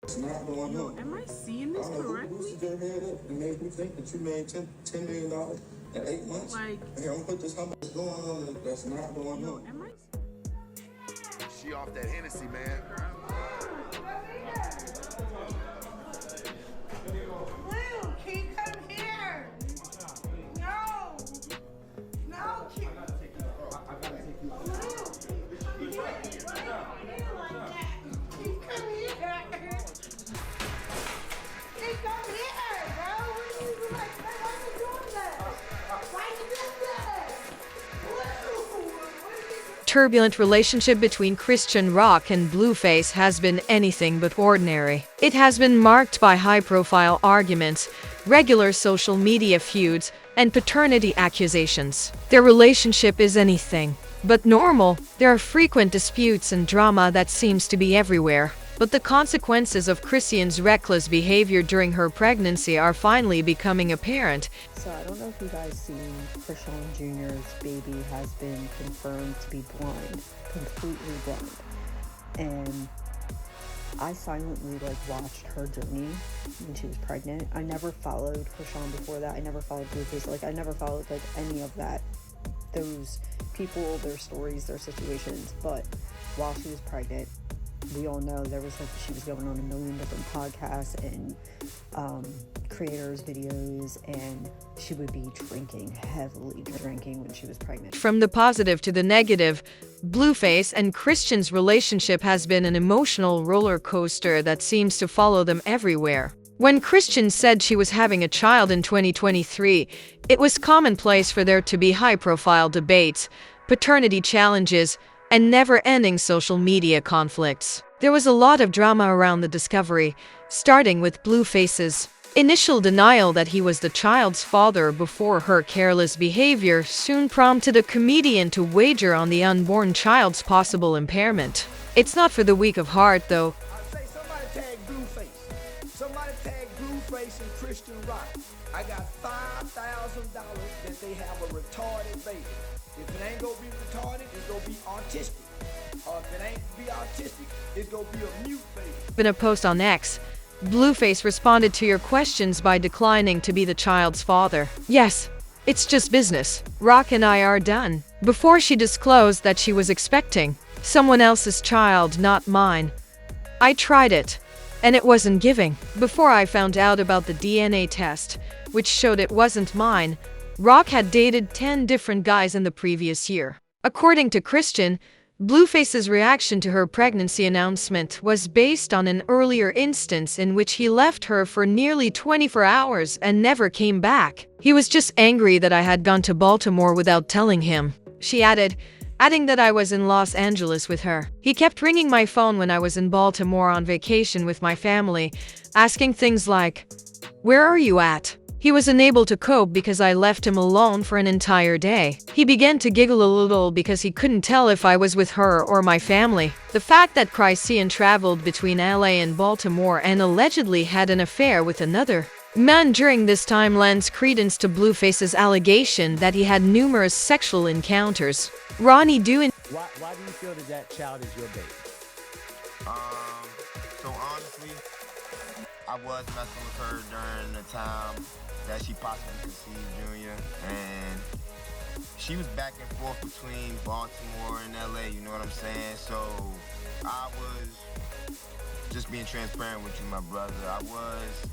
It's not going Yo, on. am I seeing this correctly? Boosted your head up and made you think that you made $10 million in 8 months. Like, Here, I'm gonna put this how much going on that's not going yo, on. am I? She off that Hennessy, man. Blue, can you come here? No. No, can I gotta take you. Blue, come here. Why are you like that? Can you come here? Hey, come here, bro. What are you like? Why are you doing that? Why are you doing that? Blue, what are you Turbulent relationship between Chrisean Rock and Blueface has been anything but ordinary. It has been marked by high-profile arguments, regular social media feuds, and paternity accusations. Their relationship is anything but normal. There are frequent disputes and drama that seems to be everywhere. But the consequences of Chrisean's reckless behavior during her pregnancy are finally becoming apparent. So I don't know if you guys seen Chrisean Jr.'s baby has been confirmed to be blind, completely blind. And I silently watched her journey when she was pregnant. I never followed Chrisean before that. I never followed Blueface. I never followed any of that. Those people, their stories, their situations. But while she was pregnant, we all know there was she was going on a million different podcasts and creators videos, and she would be heavily drinking when she was pregnant. From the positive to the negative, Blueface and Chrisean's relationship has been an emotional roller coaster that seems to follow them everywhere. When Chrisean said she was having a child in 2023, it was commonplace for there to be high-profile debates, paternity challenges, and never-ending social media conflicts. There was a lot of drama around the discovery, starting with Blueface's initial denial that he was the child's father before her careless behavior soon prompted a comedian to wager on the unborn child's possible impairment. It's not for the weak of heart, though. I say somebody tag Blueface. Somebody tag Blueface and Chrisean Rock. I got $5,000 that they have a retarded baby. If it ain't gonna be retarded, it's gonna be autistic. Or if it ain't be autistic, it's gonna be a mute baby. In a post on X, Blueface responded to your questions by declining to be the child's father. Yes, it's just business. Rock and I are done. Before she disclosed that she was expecting someone else's child, not mine. I tried it, and it wasn't giving. Before I found out about the DNA test, which showed it wasn't mine, Rock had dated 10 different guys in the previous year. According to Chrisean, Blueface's reaction to her pregnancy announcement was based on an earlier instance in which he left her for nearly 24 hours and never came back. He was just angry that I had gone to Baltimore without telling him, she added, adding that I was in Los Angeles with her. He kept ringing my phone when I was in Baltimore on vacation with my family, asking things like, "Where are you at?" He was unable to cope because I left him alone for an entire day. He began to giggle a little because he couldn't tell if I was with her or my family. The fact that Chrisean traveled between LA and Baltimore and allegedly had an affair with another man during this time lends credence to Blueface's allegation that he had numerous sexual encounters. Ronnie Dewin. Why do you feel that that child is your baby? So honestly, I was messing with her during the time that she possibly conceived Junior, and she was back and forth between Baltimore and LA, you know what I'm saying? So I was just being transparent with you, my brother. I was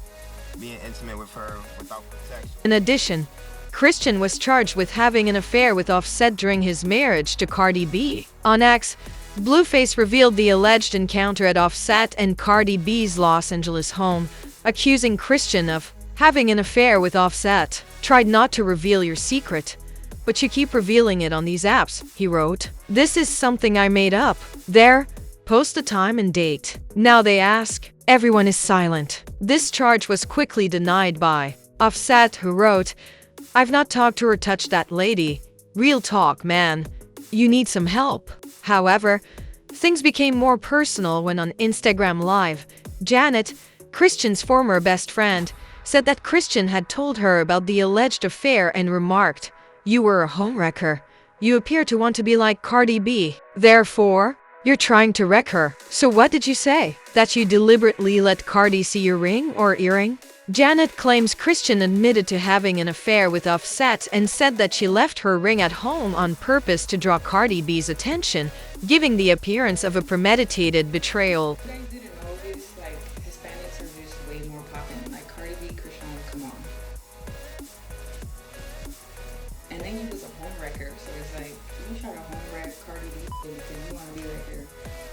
being intimate with her without protection. In addition, Chrisean was charged with having an affair with Offset during his marriage to Cardi B. On X, Blueface revealed the alleged encounter at Offset and Cardi B's Los Angeles home, accusing Chrisean of having an affair with Offset. Tried not to reveal your secret, but you keep revealing it on these apps, he wrote. This is something I made up. There, post the time and date. Now they ask, everyone is silent. This charge was quickly denied by Offset, who wrote, I've not talked to or touched that lady. Real talk, man. You need some help. However, things became more personal when on Instagram Live, Janet, Chrisean's former best friend, said that Chrisean had told her about the alleged affair and remarked, "You were a homewrecker. You appear to want to be like Cardi B. Therefore, You're trying to wreck her. So what did you say? That you deliberately let Cardi see your ring or earring? Janet claims Chrisean admitted to having an affair with Offset and said that she left her ring at home on purpose to draw Cardi B's attention, giving the appearance of a premeditated betrayal. You guys didn't know this, like, Hispanics are just way more poppin'. Like, Cardi B, Chrisean, come on. And then he was a home wrecker, so it's like, you try to home wreck Cardi B, and you want to be right here.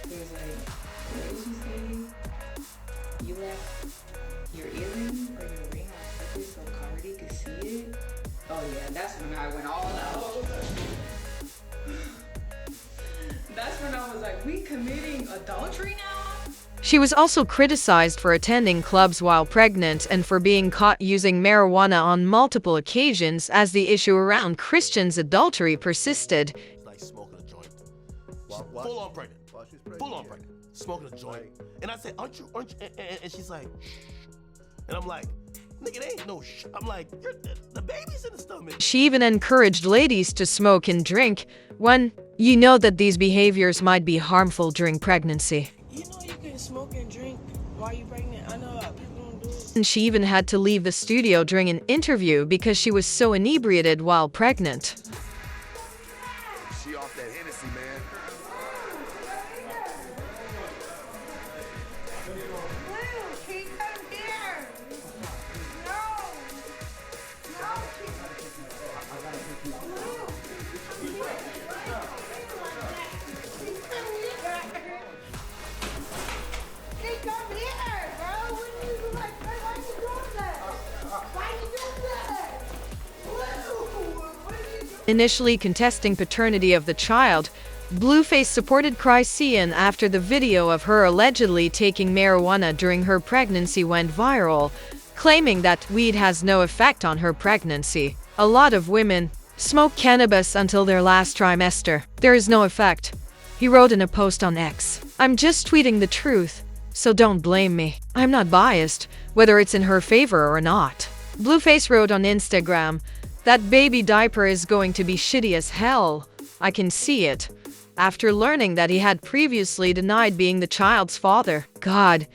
So it's like, what did you say? You left your earring or your ring on purpose so Cardi could see it? Oh yeah, that's when I went all out. That's when I was like, we committing adultery now? She was also criticized for attending clubs while pregnant and for being caught using marijuana on multiple occasions as the issue around Chrisean's adultery persisted. Like smoking a joint. Full on pregnant. Full on pregnant. Smoking a joint. And I said, aren't you? And she's like, shh. And I'm like, nigga, it ain't no shh. I'm like, the baby's in the stomach. She even encouraged ladies to smoke and drink when you know that these behaviors might be harmful during pregnancy. You know you can smoke and drink while you're pregnant. I know a lot of people don't do it. And she even had to leave the studio during an interview because she was so inebriated while pregnant. She off that Hennessy, man. Blue, can you come here? No. No, come here, bro. What are you like? Why are you doing that? Why are you doing that? Blue, what are you doing? Initially contesting paternity of the child, Blueface supported Chrisean after the video of her allegedly taking marijuana during her pregnancy went viral, claiming that weed has no effect on her pregnancy. A lot of women smoke cannabis until their last trimester. There is no effect, he wrote in a post on X. I'm just tweeting the truth, so don't blame me. I'm not biased, whether it's in her favor or not. Blueface wrote on Instagram, that baby diaper is going to be shitty as hell. I can see it. After learning that he had previously denied being the child's father. God,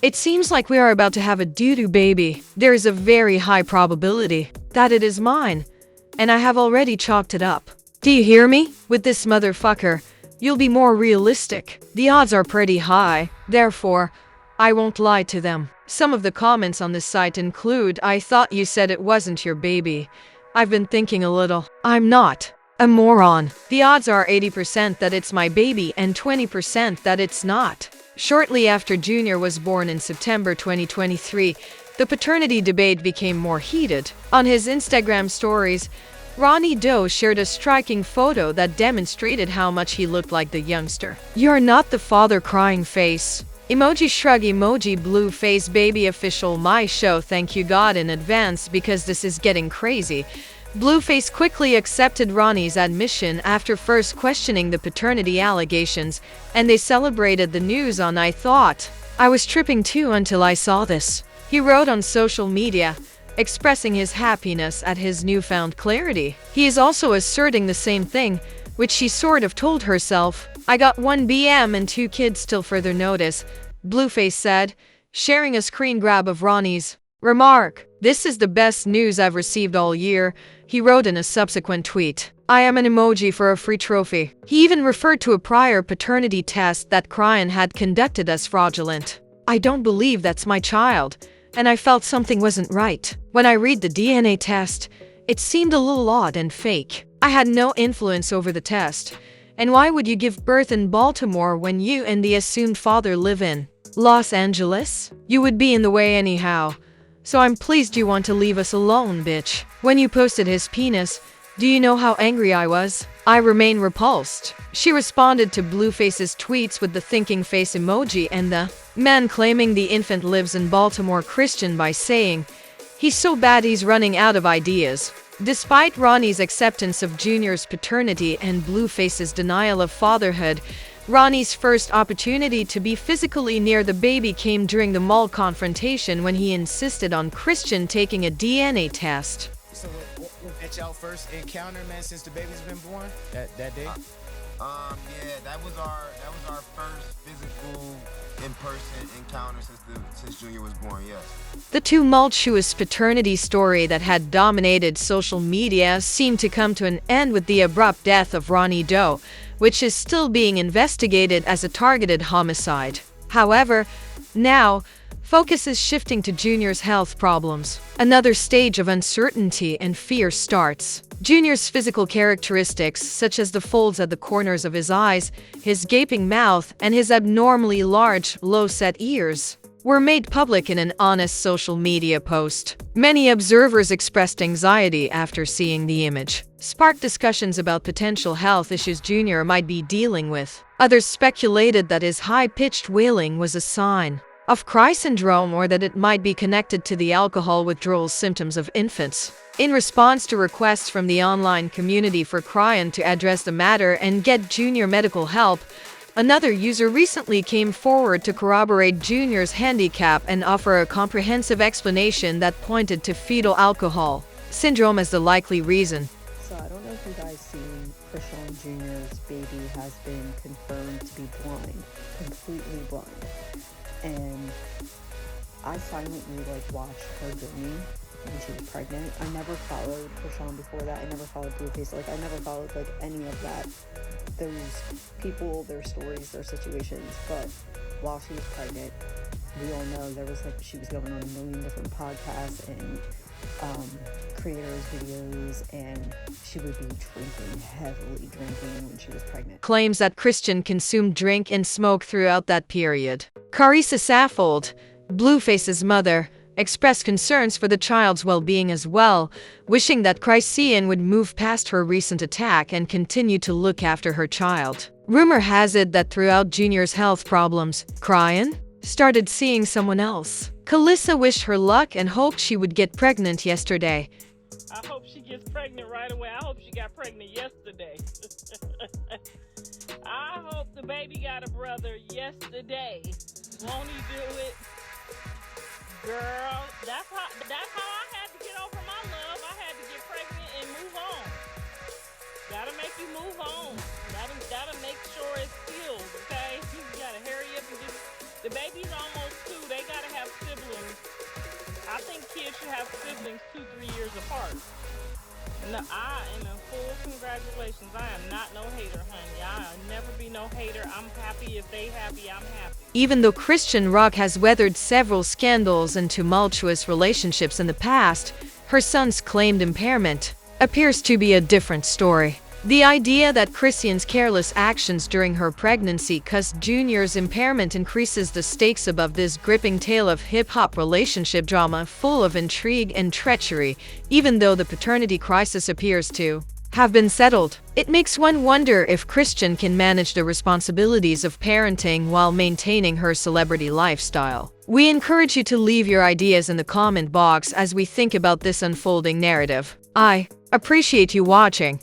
it seems like we are about to have a doo-doo baby. There is a very high probability that it is mine, and I have already chalked it up. Do you hear me? With this motherfucker, you'll be more realistic. The odds are pretty high, therefore, I won't lie to them. Some of the comments on this site include, I thought you said it wasn't your baby. I've been thinking a little. I'm not a moron. The odds are 80% that it's my baby and 20% that it's not. Shortly after Junior was born in September 2023, the paternity debate became more heated. On his Instagram stories, Ronnie Doe shared a striking photo that demonstrated how much he looked like the youngster. You're not the father, crying face. Emoji shrug emoji blue face baby official my show, thank you God in advance because this is getting crazy. Blueface quickly accepted Ronnie's admission after first questioning the paternity allegations, and they celebrated the news on I thought I was tripping too until I saw this. He wrote on social media, expressing his happiness at his newfound clarity. He is also asserting the same thing, which she sort of told herself. I got 1 BM and 2 kids till further notice, Blueface said, sharing a screen grab of Ronnie's remark. This is the best news I've received all year, he wrote in a subsequent tweet. I am an emoji for a free trophy. He even referred to a prior paternity test that Chrisean had conducted as fraudulent. I don't believe that's my child, and I felt something wasn't right. When I read the DNA test, it seemed a little odd and fake. I had no influence over the test. And why would you give birth in Baltimore when you and the assumed father live in Los Angeles? You would be in the way anyhow. So I'm pleased you want to leave us alone, bitch. When you posted his penis, do you know how angry I was? I remain repulsed. She responded to Blueface's tweets with the thinking face emoji and the man claiming the infant lives in Baltimore Chrisean by saying, he's so bad he's running out of ideas. Despite Ronnie's acceptance of Junior's paternity and Blueface's denial of fatherhood, Ronnie's first opportunity to be physically near the baby came during the mall confrontation when he insisted on Chrisean taking a DNA test. So at y'all first encounter, man, since the baby's been born, that day? Yeah, that was our first physical in-person encounter since Junior was born. Yes. The tumultuous paternity story that had dominated social media seemed to come to an end with the abrupt death of Ronnie Doe, which is still being investigated as a targeted homicide. However, now, focus is shifting to Junior's health problems. Another stage of uncertainty and fear starts. Junior's physical characteristics, such as the folds at the corners of his eyes, his gaping mouth, and his abnormally large, low-set ears, were made public in an honest social media post. Many observers expressed anxiety after seeing the image, sparked discussions about potential health issues Junior might be dealing with. Others speculated that his high-pitched wailing was a sign of Chrisean syndrome or that it might be connected to the alcohol withdrawal symptoms of infants. In response to requests from the online community for Chrisean to address the matter and get Junior medical help, another user recently came forward to corroborate Junior's handicap and offer a comprehensive explanation that pointed to fetal alcohol syndrome as the likely reason. So I don't know if you guys seen Chrisean Jr.'s baby has been confirmed to be blind, completely blind. And I silently watched her journey when she was pregnant. I never followed Chrisean before that. I never followed Blueface. I never followed any of that. Those people, their stories, their situations. But while she was pregnant, we all know there was she was going on a million different podcasts and creators videos, and she would be heavily drinking when she was pregnant. Claims that Chrisean consumed drink and smoke throughout that period. Carissa Saffold, Blueface's mother, expressed concerns for the child's well-being as well, wishing that Chrisean would move past her recent attack and continue to look after her child. Rumor has it that throughout Junior's health problems, Chrisean started seeing someone else. Calissa wished her luck and hoped she would get pregnant yesterday. I hope she gets pregnant right away. I hope she got pregnant yesterday. I hope the baby got a brother yesterday. Won't he do it? Girl, that's how I had to get over my love. I had to get pregnant and move on. Gotta make you move on. Gotta make sure it's healed, okay? You gotta hurry up and just... The baby's almost 2. They gotta have siblings. I think kids should have siblings 2-3 years apart. No, I am in full congratulations. I am not no hater, honey. I'll never be no hater. I'm happy if they happy, I'm happy. Even though Chrisean Rock has weathered several scandals and tumultuous relationships in the past, her son's claimed impairment appears to be a different story. The idea that Chrisean's careless actions during her pregnancy caused Junior's impairment increases the stakes above this gripping tale of hip-hop relationship drama full of intrigue and treachery, even though the paternity crisis appears to have been settled. It makes one wonder if Chrisean can manage the responsibilities of parenting while maintaining her celebrity lifestyle. We encourage you to leave your ideas in the comment box as we think about this unfolding narrative. I appreciate you watching.